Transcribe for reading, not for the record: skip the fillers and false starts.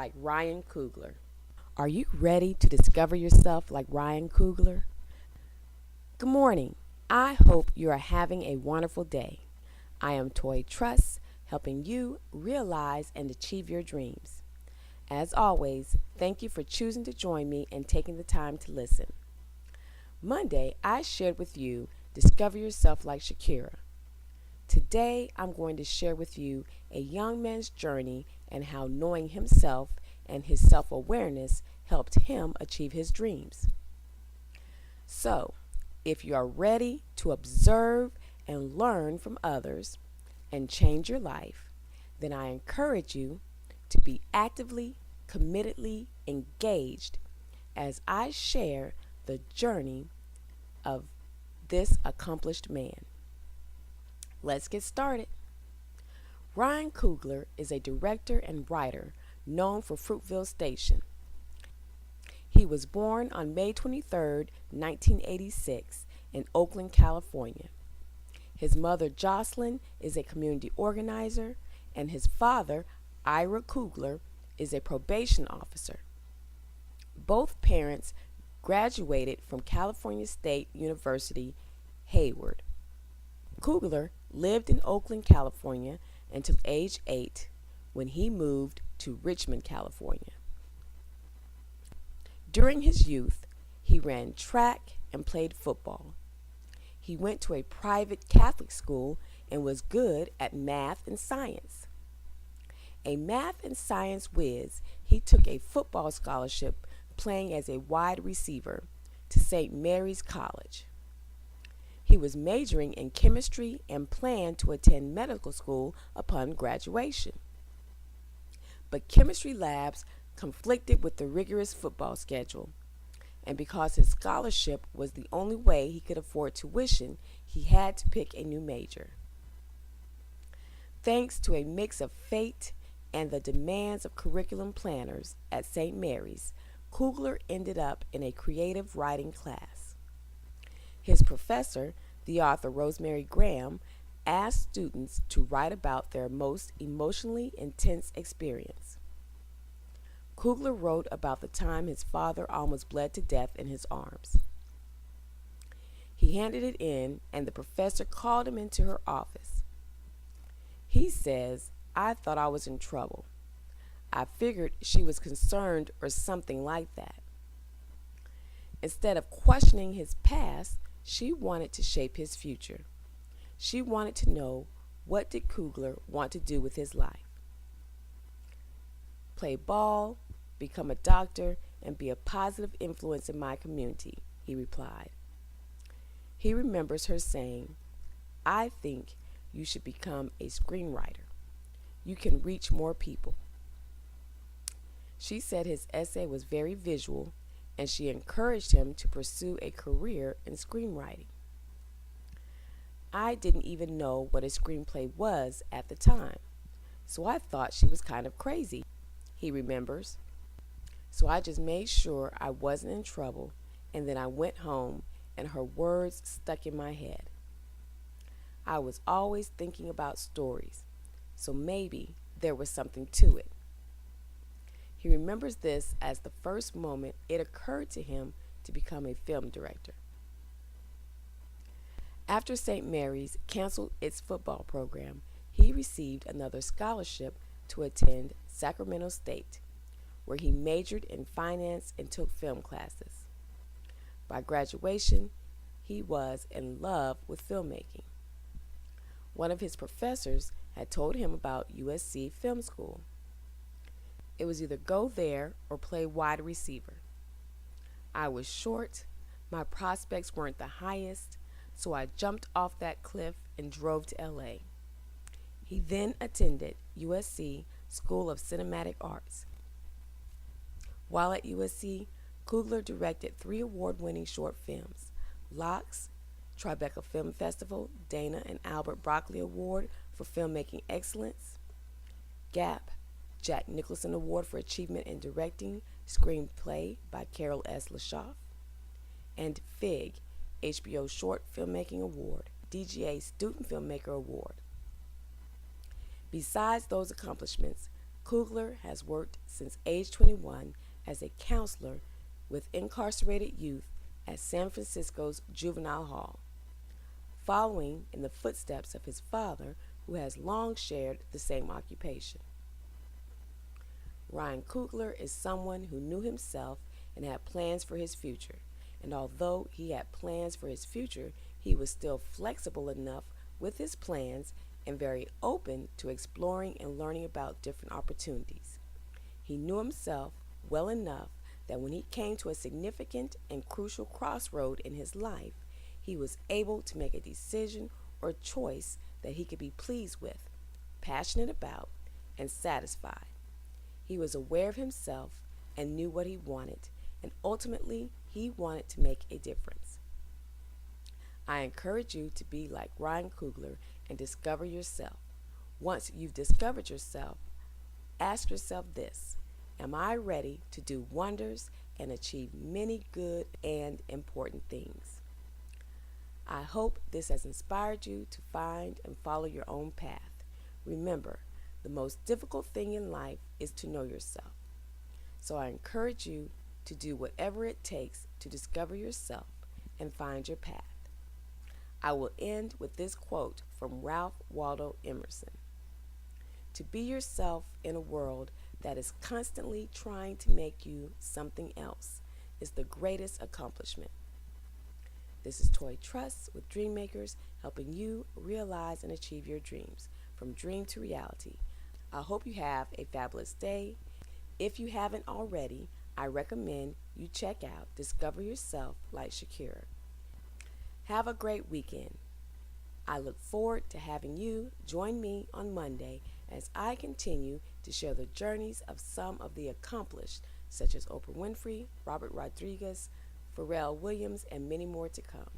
like Ryan Coogler. Are you ready to discover yourself like Ryan Coogler? Good morning. I hope you are having a wonderful day. I am Toy Truss, helping you realize and achieve your dreams. As always, thank you for choosing to join me and taking the time to listen. Monday, I shared with you Discover Yourself like Shakira. Today, I'm going to share with you a young man's journey and how knowing himself and his self-awareness helped him achieve his dreams. So, if you are ready to observe and learn from others and change your life, then I encourage you to be actively, committedly engaged as I share the journey of this accomplished man. Let's get started. Ryan Coogler is a director and writer known for Fruitvale Station. He was born on May 23, 1986 in Oakland, California. His mother, Jocelyn, is a community organizer, and his father, Ira Coogler, is a probation officer. Both parents graduated from California State University, Hayward. Coogler lived in Oakland, California until age 8 when he moved to Richmond, California. During his youth, he ran track and played football. He went to a private Catholic school and was good at math and science. A math and science whiz, he took a football scholarship playing as a wide receiver to St. Mary's College. He was majoring in chemistry and planned to attend medical school upon graduation. But chemistry labs conflicted with the rigorous football schedule, and because his scholarship was the only way he could afford tuition, he had to pick a new major. Thanks to a mix of fate and the demands of curriculum planners at St. Mary's, Coogler ended up in a creative writing class. His professor, the author Rosemary Graham, asked students to write about their most emotionally intense experience. Coogler wrote about the time his father almost bled to death in his arms. He handed it in, and the professor called him into her office. He says, "I thought I was in trouble. I figured she was concerned or something like that." Instead of questioning his past, she wanted to shape his future. She wanted to know, what did Coogler want to do with his life? Play ball, become a doctor, and be a positive influence in my community, he replied. He remembers her saying, "I think you should become a screenwriter. You can reach more people." She said his essay was very visual, and she encouraged him to pursue a career in screenwriting. "I didn't even know what a screenplay was at the time, so I thought she was kind of crazy," he remembers. "So I just made sure I wasn't in trouble, and then I went home, and her words stuck in my head. I was always thinking about stories, so maybe there was something to it." He remembers this as the first moment it occurred to him to become a film director. After St. Mary's canceled its football program, he received another scholarship to attend Sacramento State, where he majored in finance and took film classes. By graduation, he was in love with filmmaking. One of his professors had told him about USC Film School. It was either go there or play wide receiver. I was short, my prospects weren't the highest, so I jumped off that cliff and drove to LA. He then attended USC School of Cinematic Arts. While at USC, Coogler directed 3 award-winning short films: Locks, Tribeca Film Festival, Dana and Albert Broccoli Award for Filmmaking Excellence; Gap, Jack Nicholson Award for Achievement in Directing, Screenplay by Carol S. Lashoff; and FIG, HBO Short Filmmaking Award, DGA Student Filmmaker Award. Besides those accomplishments, Coogler has worked since age 21 as a counselor with incarcerated youth at San Francisco's Juvenile Hall, following in the footsteps of his father, who has long shared the same occupation. Ryan Coogler is someone who knew himself and had plans for his future. And although he had plans for his future, he was still flexible enough with his plans and very open to exploring and learning about different opportunities. He knew himself well enough that when he came to a significant and crucial crossroad in his life, he was able to make a decision or choice that he could be pleased with, passionate about, and satisfied. He was aware of himself and knew what he wanted, and ultimately, he wanted to make a difference. I encourage you to be like Ryan Coogler and discover yourself. Once you've discovered yourself, ask yourself this: am I ready to do wonders and achieve many good and important things? I hope this has inspired you to find and follow your own path. Remember, the most difficult thing in life is to know yourself. So I encourage you to do whatever it takes to discover yourself and find your path. I will end with this quote from Ralph Waldo Emerson: "To be yourself in a world that is constantly trying to make you something else is the greatest accomplishment." This is Toy Trust with Dreammakers, helping you realize and achieve your dreams from dream to reality. I hope you have a fabulous day. If you haven't already, I recommend you check out Discover Yourself like Shakira. Have a great weekend. I look forward to having you join me on Monday as I continue to share the journeys of some of the accomplished, such as Oprah Winfrey, Robert Rodriguez, Pharrell Williams, and many more to come.